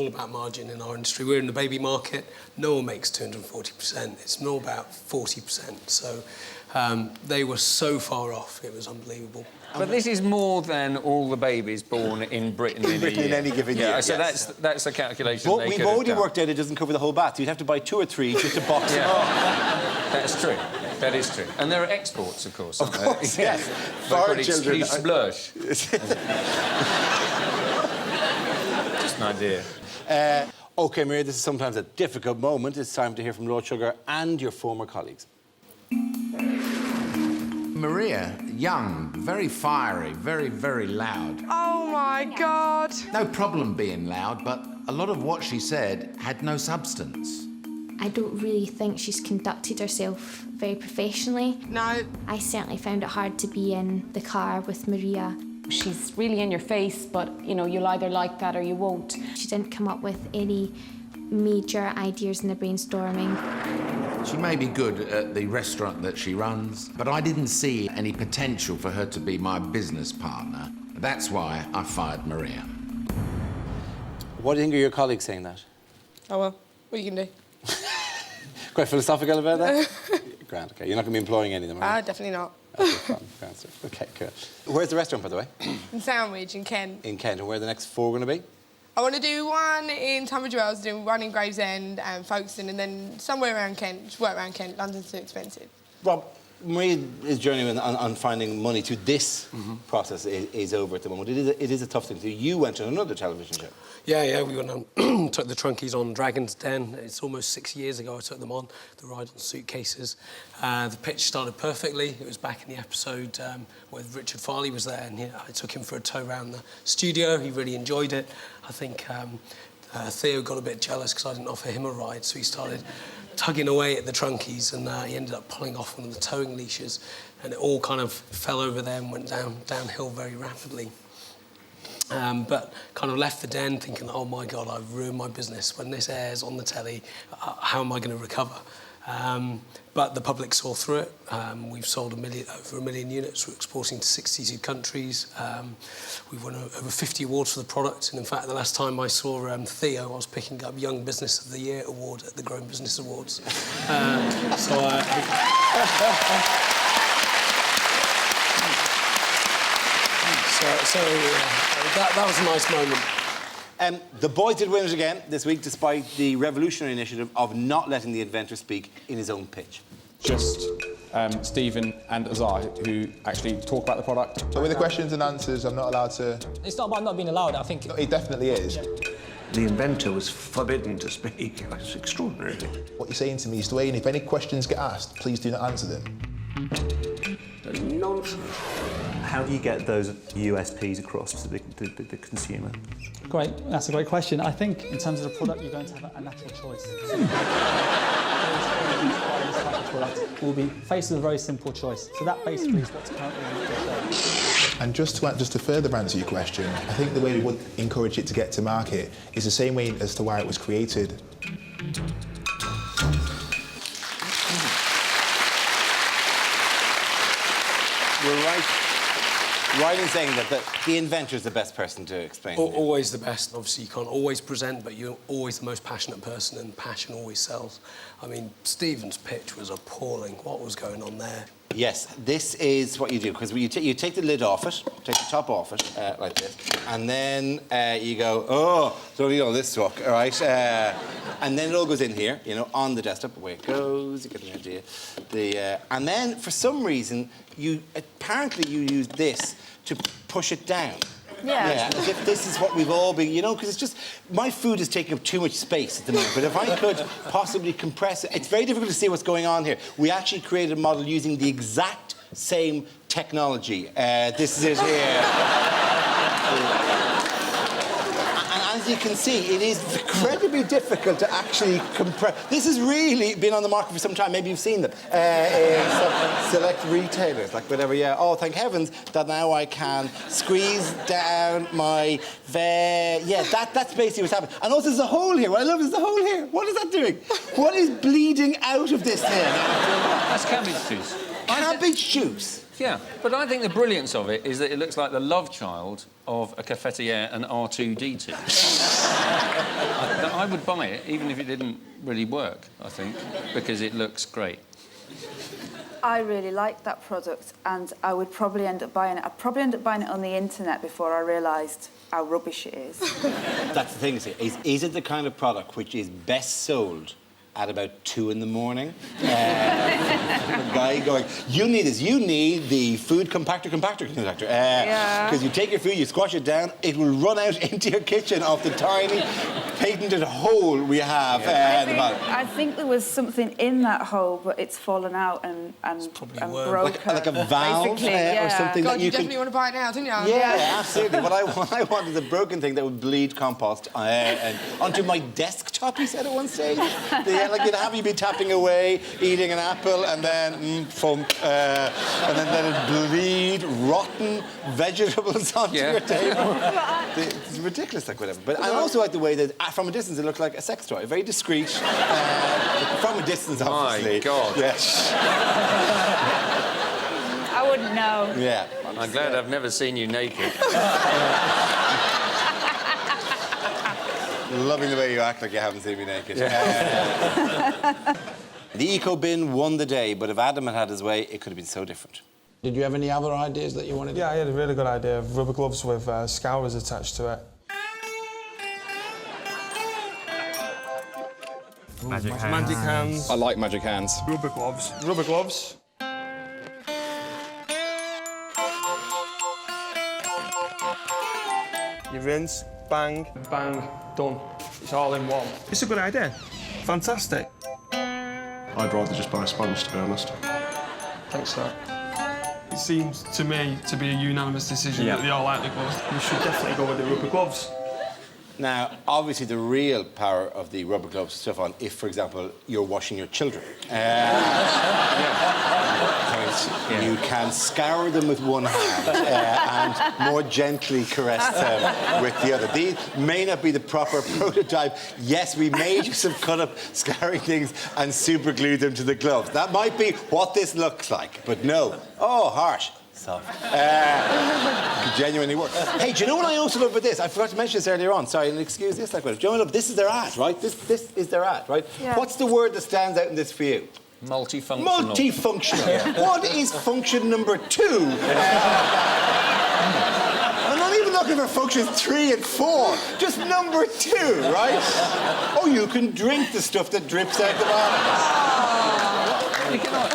All about margin in our industry. We're in the baby market. No one makes 240%. It's more about 40%. So they were so far off. It was unbelievable. But this is more than all the babies born in Britain in a year. In any given year. Yeah, so yes. that's a calculation But they we've could have already done. worked out it doesn't cover the whole batch. You'd have to buy 2 or 3 just to box them off. That's true. That is true. And there are exports, of course. Of course, yes. For our children. children. Blush. Just an idea. OK, Maria, this is sometimes a difficult moment. It's time to hear from Lord Sugar and your former colleagues. Maria, young, very fiery, very, very loud. Oh, my God. No problem being loud, but a lot of what she said had no substance. I don't really think she's conducted herself very professionally. No. I certainly found it hard to be in the car with Maria. She's really in your face, but, you know, you'll either like that or you won't. She didn't come up with any major ideas in the brainstorming. She may be good at the restaurant that she runs, but I didn't see any potential for her to be my business partner. That's why I fired Maria. What do you think of your colleagues saying that? Oh, well, what are you going to do? Quite philosophical about that? Grand, OK. You're not going to be employing any of them, are you? Definitely not. OK, fine. Grand stuff. OK, cool. Where's the restaurant, by the way? In Sandwich, in Kent. In Kent. And where are the next 4 going to be? I want to do one in Tunbridge Wells, do one in Gravesend and Folkestone, and then somewhere around Kent. Just work around Kent. London's too expensive. Rob, Maria's journey on finding money to this process is over at the moment. It is a tough thing to do. You went on another television show. Yeah, we went on, took the Trunkies on Dragon's Den. It's almost 6 years ago I took them on, the ride on suitcases. The pitch started perfectly. It was back in the episode where Richard Farley was there, and I took him for a tour around the studio. He really enjoyed it. I think Theo got a bit jealous because I didn't offer him a ride, so he started tugging away at the Trunkies, and he ended up pulling off one of the towing leashes, and it all kind of fell over there and went downhill very rapidly. But kind of left the den thinking, oh my God, I've ruined my business. When this airs on the telly, how am I going to recover? But the public saw through it. We've sold over 1 million units. We're exporting to 62 countries. We've won over 50 awards for the product. And in fact, the last time I saw Theo, I was picking up Young Business of the Year award at the Growing Business Awards. That was a nice moment. The boys did win it again this week, despite the revolutionary initiative of not letting the inventor speak in his own pitch. Just Stephen and Azar who actually talk about the product. So with the questions and answers, I'm not allowed to... It's not about not being allowed, I think... It definitely is. Yeah. The inventor was forbidden to speak. It's extraordinary. What you're saying to me is, Dwayne, if any questions get asked, please do not answer them. Nonsense. How do you get those USPs across to the consumer? Great, that's a great question. I think in terms of the product, you're going to have a natural choice. Will be faced with a very simple choice. So that basically is what's currently on the show. And just to further answer your question, I think the way we would encourage it to get to market is the same way as to why it was created. We're right in saying that the inventor is the best person to explain. Always the best. Obviously, you can't always present, but you're always the most passionate person, and passion always sells. I mean, Stephen's pitch was appalling. What was going on there? Yes, this is what you do, because you take the lid off it, take the top off it, like this, and then you go, oh, don't eat all this talk, all right? And then it all goes in here, you know, on the desktop, away it goes, you get an idea. And then, for some reason, apparently you use this to push it down. Yeah. As if this is what we've all been, you know, because it's just, my food is taking up too much space at the moment, but if I could possibly compress it, it's very difficult to see what's going on here. We actually created a model using the exact same technology. This is it here. And as you can see, it is incredibly difficult to actually compress. This has really been on the market for some time. Maybe you've seen them in some select retailers, like whatever. Yeah. Oh, thank heavens that now I can squeeze down my yeah, that's basically what's happening. And also, there's a hole here. What I love is the hole here. What is that doing? What is bleeding out of this thing? That's cabbage juice. Cabbage juice. Yeah, but I think the brilliance of it is that it looks like the love child of a cafetiere and R2-D2. I would buy it, even if it didn't really work, I think, because it looks great. I really like that product, and I would probably end up buying it. I'd probably end up buying it on the internet before I realised how rubbish it is. That's the thing, is it the kind of product which is best sold at about 2 in the morning? A guy going, you need this, you need the food compactor. Because you take your food, you squash it down, it will run out into your kitchen off the tiny patented hole we have at the bottom. I think there was something in that hole, but it's fallen out and broken. Like a valve or something God, that you can... definitely want to buy it now, didn't you? Yeah, absolutely. What I want is a broken thing that would bleed compost and onto my desktop, he said at one stage. Like you'd have you be tapping away, eating an apple, and then funk, and then let it bleed rotten vegetables onto your table. It's ridiculous, like whatever. But I also like the way that from a distance it looked like a sex toy, very discreet. From a distance, obviously. My God. Yes. I wouldn't know. Yeah. I'm glad I've never seen you naked. Loving the way you act like you haven't seen me naked. The Eco Bin won the day, but if Adam had his way, it could have been so different. Did you have any other ideas that you wanted? Yeah, I had a really good idea of rubber gloves with scourers attached to it. Magic hands. Magic hands. I like magic hands. Rubber gloves. Rubber gloves. You rinse, bang, bang, done. It's all in one. It's a good idea. Fantastic. I'd rather just buy a sponge, to be honest. Thanks, sir. It seems to me to be a unanimous decision that they all like the gloves. We should definitely go with the rubber gloves. Now, obviously, the real power of the rubber gloves stuff on if, for example, you're washing your children. You can scour them with one hand and more gently caress them with the other. These may not be the proper prototype. Yes, we made use of cut-up scouring things and super glued them to the gloves. That might be what this looks like, but no. Oh, harsh. Soft. Genuinely work. Hey, do you know what I also love about this? I forgot to mention this earlier on. Sorry, and excuse this. Like, do you know what? This is their ad, right? This is their ad, right? Yeah. What's the word that stands out in this for you? Multifunctional. Multifunctional. What is function number 2? I'm not even looking for functions 3 and 4. Just number 2, right? Oh, you can drink the stuff that drips out the bottom. You cannot,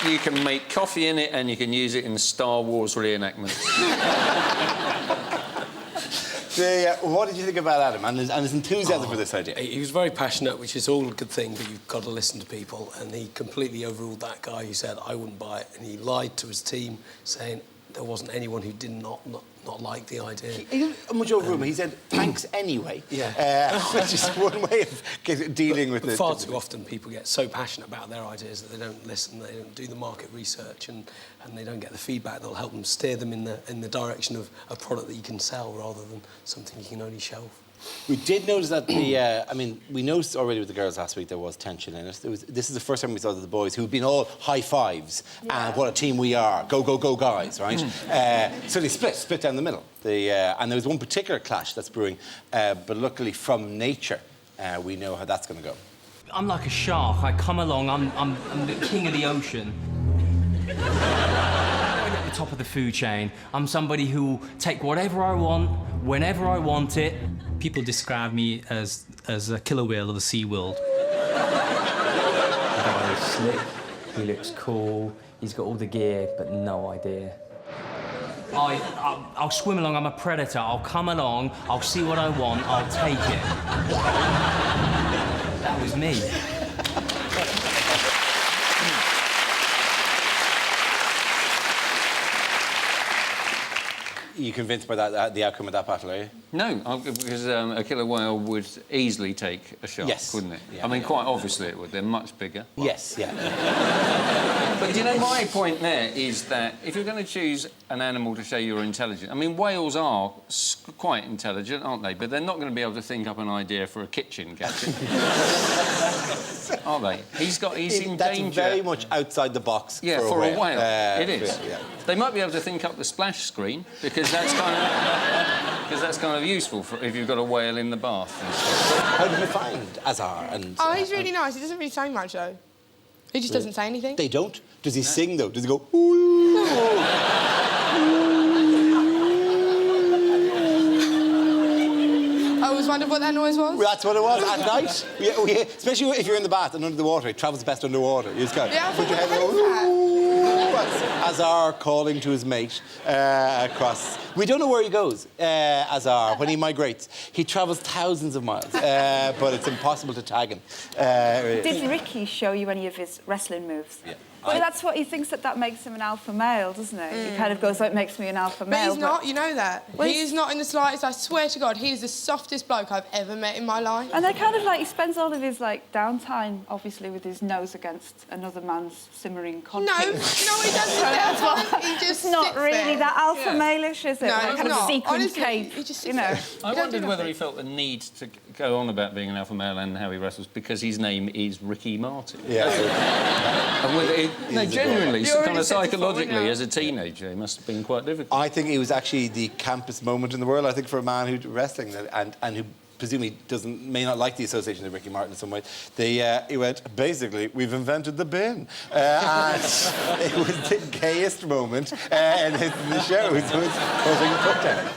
You can make coffee in it, and you can use it in Star Wars reenactments. What did you think about Adam and his enthusiasm for this idea? He was very passionate, which is all a good thing, but you've got to listen to people. And he completely overruled that guy who said, I wouldn't buy it. And he lied to his team, saying there wasn't anyone who did not like the idea. He didn't much overrule him. He said, thanks anyway. Yeah. Which is one way of dealing with it. Far too often people get so passionate about their ideas that they don't listen, they don't do the market research, and they don't get the feedback that'll help them steer them in the direction of a product that you can sell rather than something you can only shelf. We did notice that we noticed already with the girls last week there was tension in it. This is the first time we saw that the boys, who've been all high fives, and what a team we are, go, go, go, guys, right? So they split down the middle. And there was one particular clash that's brewing, but luckily from nature, we know how that's going to go. I'm like a shark. I come along, I'm the king of the ocean. At the top of the food chain. I'm somebody who will take whatever I want, whenever I want it. People describe me as a killer whale of the sea world. The guy is slick, he looks cool, he's got all the gear, but no idea. I'll swim along, I'm a predator. I'll come along, I'll see what I want, I'll take it. That was me. Are you convinced by the outcome of that battle, are you? No, because a killer whale would easily take a shark, wouldn't it? Yeah, I mean, quite obviously it would. They're much bigger. Yes, yeah. But you know, my point there is that if you're going to choose an animal to show you're intelligent, I mean, whales are quite intelligent, aren't they? But they're not going to be able to think up an idea for a kitchen gadget. Are they? He's in That's danger. very much outside the box for a whale. It is. Yeah. They might be able to think up the splash screen because that's kind of useful for if you've got a whale in the bath. How did you find Azar? And Oh, he's really nice. He doesn't really say much, though. He just doesn't say anything. They don't? Does he sing, though? Does he go, ooh? I always wondered what that noise was. That's what it was at night. Especially if you're in the bath and under the water. It travels best underwater. You just go, put your head and go, that's Azar calling to his mate across. We don't know where he goes, Azar, when he migrates. He travels thousands of miles, but it's impossible to tag him. Did Ricky show you any of his wrestling moves? Yeah. Well, that's what he thinks that makes him an alpha male, doesn't it? He kind of goes, it makes me an alpha But male. he's not, you know that. Well, he is not in the slightest. I swear to God, he is the softest bloke I've ever met in my life. And they kind of like, he spends all of his like downtime, obviously, with his nose against another man's simmering content. No, he doesn't. He just not sits really there. that alpha male-ish, is it? No, like it's kind of not. sequin Honestly, cape, he just you sits know. there. I wondered whether he felt the need to go on about being an alpha male and how he wrestles because his name is Ricky Martin. Yeah. And whether no, genuinely, You're kind of already psychologically, as a teenager, it must have been quite difficult. I think it was actually the campest moment in the world, I think, for a man who's wrestling and who presumably may not like the association of Ricky Martin in some way. He went, basically, we've invented the bin. And it was the gayest moment in the show. It was causing a put down.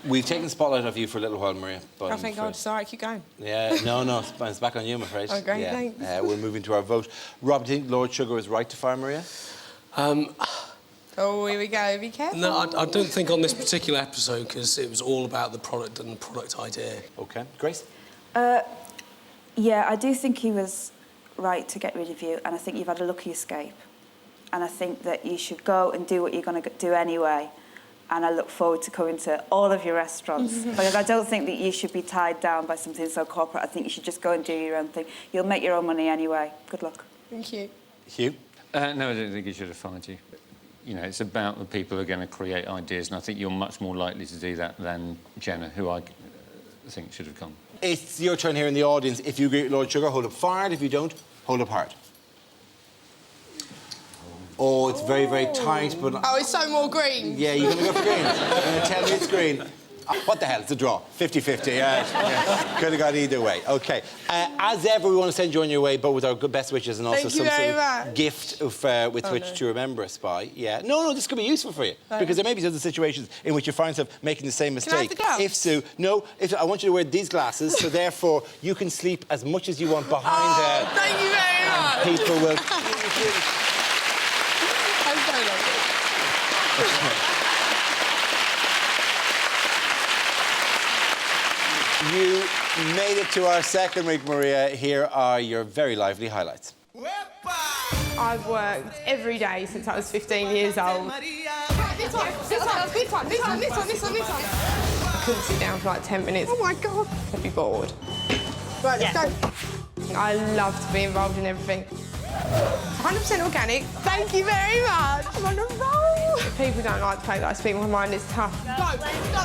We've taken the spotlight off you for a little while, Maria. But Oh, thank God. It's all right, keep going. Yeah, no, it's back on you, I'm afraid. Oh, great, yeah. thanks. We're moving to our vote. Rob, do you think Lord Sugar was right to fire Maria? Oh, here we go. Be careful. No, I don't think on this particular episode because it was all about the product and the product idea. OK. Grace? Yeah, I do think he was right to get rid of you, and I think you've had a lucky escape. And I think that you should go and do what you're going to do anyway. And I look forward to coming to all of your restaurants. Because I don't think that you should be tied down by something so corporate. I think you should just go and do your own thing. You'll make your own money anyway. Good luck. Thank you. Hugh? No, I don't think he should have fired you. You know, it's about the people who are going to create ideas, and I think you're much more likely to do that than Jenna, who I think should have gone. It's your turn here in the audience. If you agree with Lord Sugar, hold up fired. If you don't, hold up hard. Oh, it's very, very tight, but... Oh, it's so more green. Yeah, you're going to go for green. You're going to tell me it's green. What the hell? It's a draw. 50-50. Yeah. Could have gone either way. OK. As ever, we want to send you on your way, but with our good best wishes and also Thank you some very sort of much. gift with which to remember us by. Yeah. No, this could be useful for you. Because there may be other situations in which you find yourself making the same mistake. Can I have the gloves? If so, no. I want you to wear these glasses, so therefore you can sleep as much as you want behind Thank you very much. people will... I'm so lovely. You made it to our second week, Maria. Here are your very lively highlights. I've worked every day since I was 15 years old. This one. I couldn't sit down for like 10 minutes. Oh my God. I'd be bored. Right, let's go. I love to be involved in everything. 100% organic. Thank you very much. I'm on a roll. People don't like the fact that I speak my mind. It's tough. Go.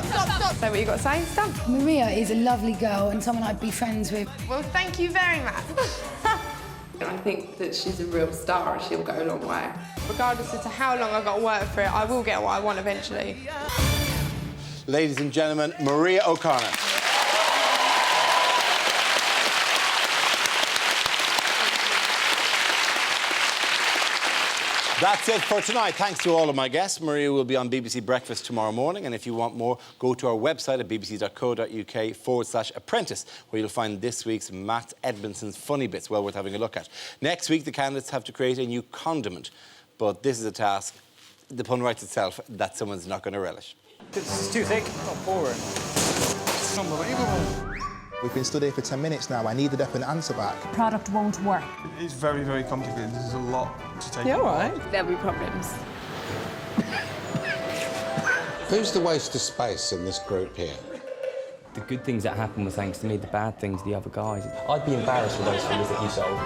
Stop. Say what you got to say. It's done. Maria is a lovely girl and someone I'd be friends with. Well, thank you very much. I think that she's a real star and she'll go a long way. Regardless as to how long I've got to work for it, I will get what I want eventually. Ladies and gentlemen, Maria O'Connor. That's it for tonight. Thanks to all of my guests. Maria will be on BBC Breakfast tomorrow morning, and if you want more, go to our website at bbc.co.uk/apprentice, where you'll find this week's Matt Edmondson's funny bits, well worth having a look at. Next week, the candidates have to create a new condiment, but this is a task, the pun writes itself, that someone's not going to relish. It's too thick. I'll pour it. It's unbelievable. We've been stood here for 10 minutes now. I need a definite answer back. Product won't work. It's very, very complicated. There's a lot to take. Yeah, all right. There'll be problems. Who's the waste of space in this group here? The good things that happen were thanks to me, the bad things, the other guys. I'd be embarrassed with those figures that you sold.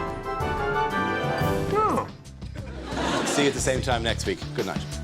See you at the same time next week. Good night.